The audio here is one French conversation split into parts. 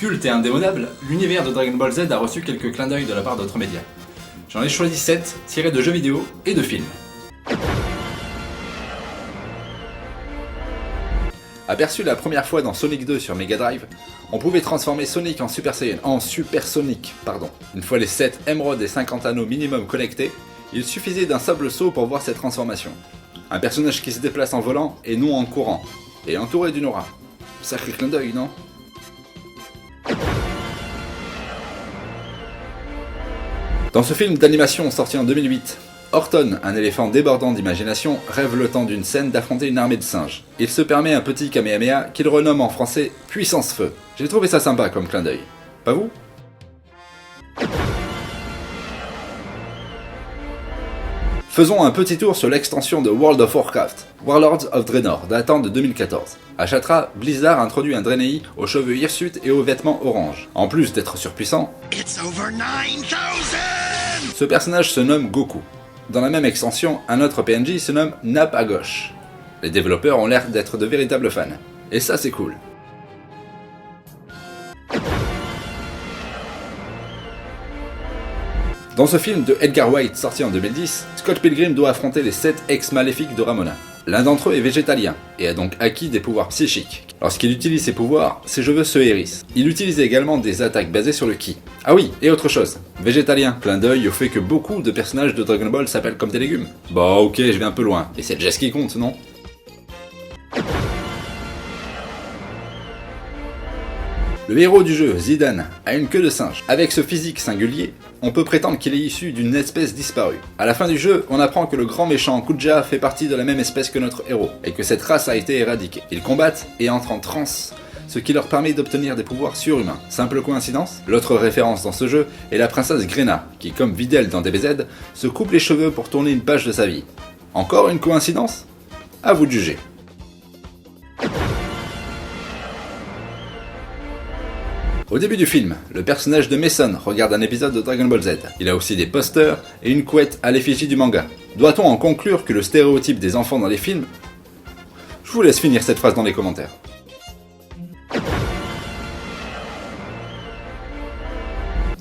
culte et indémodable, l'univers de Dragon Ball Z a reçu quelques clins d'œil de la part d'autres médias. J'en ai choisi 7, tirés de jeux vidéo et de films. Aperçu la première fois dans Sonic 2 sur Mega Drive, on pouvait transformer Sonic en Super Saiyan, Une fois les 7 émeraudes et 50 anneaux minimum connectés, il suffisait d'un simple saut pour voir cette transformation. Un personnage qui se déplace en volant et non en courant, et entouré d'une aura. Sacré clin d'œil, non ? Dans ce film d'animation sorti en 2008, Horton, un éléphant débordant d'imagination, rêve le temps d'une scène d'affronter une armée de singes. Il se permet un petit Kamehameha qu'il renomme en français Puissance Feu. J'ai trouvé ça sympa comme clin d'œil. Pas vous ? Faisons un petit tour sur l'extension de World of Warcraft, Warlords of Draenor, datant de 2014. À Chatra, Blizzard introduit un Draenei aux cheveux hirsutes et aux vêtements orange. En plus d'être surpuissant, ce personnage se nomme Goku. Dans la même extension, un autre PNJ se nomme Nap à gauche. Les développeurs ont l'air d'être de véritables fans. Et ça c'est cool. Dans ce film de Edgar Wright sorti en 2010, Scott Pilgrim doit affronter les 7 ex-maléfiques de Ramona. L'un d'entre eux est végétalien, et a donc acquis des pouvoirs psychiques. Lorsqu'il utilise ses pouvoirs, ses cheveux se hérissent. Il utilise également des attaques basées sur le ki. Ah oui, et autre chose, végétalien, clin d'œil au fait que beaucoup de personnages de Dragon Ball s'appellent comme des légumes. Bah ok, je vais un peu loin, et c'est le geste qui compte, non ? Le héros du jeu, Zidane, a une queue de singe. Avec ce physique singulier, on peut prétendre qu'il est issu d'une espèce disparue. À la fin du jeu, on apprend que le grand méchant Kuja fait partie de la même espèce que notre héros, et que cette race a été éradiquée. Ils combattent et entrent en transe, ce qui leur permet d'obtenir des pouvoirs surhumains. Simple coïncidence ? L'autre référence dans ce jeu est la princesse Grena, qui comme Videl dans DBZ, se coupe les cheveux pour tourner une page de sa vie. Encore une coïncidence ? À vous de juger. Au début du film, le personnage de Mason regarde un épisode de Dragon Ball Z. Il a aussi des posters et une couette à l'effigie du manga. Doit-on en conclure que le stéréotype des enfants dans les films... Je vous laisse finir cette phrase dans les commentaires.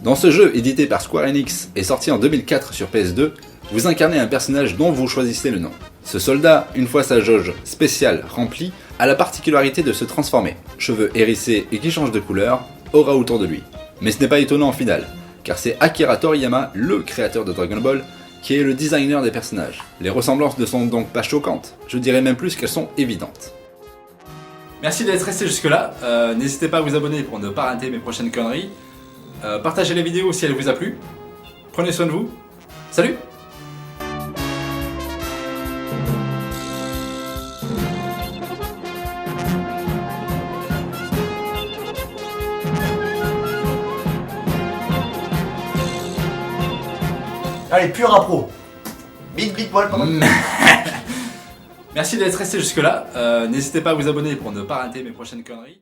Dans ce jeu édité par Square Enix et sorti en 2004 sur PS2, vous incarnez un personnage dont vous choisissez le nom. Ce soldat, une fois sa jauge spéciale remplie, a la particularité de se transformer. Cheveux hérissés et qui changent de couleur, aura autour de lui. Mais ce n'est pas étonnant en finale, car c'est Akira Toriyama, le créateur de Dragon Ball, qui est le designer des personnages. Les ressemblances ne sont donc pas choquantes, je dirais même plus qu'elles sont évidentes. Merci d'être resté jusque là, n'hésitez pas à vous abonner pour ne pas rater mes prochaines conneries. Partagez les vidéos si elles vous a plu. Prenez soin de vous. Salut! Allez, pur impro. Bite poil pendant. Merci d'être resté jusque là. N'hésitez pas à vous abonner pour ne pas rater mes prochaines conneries.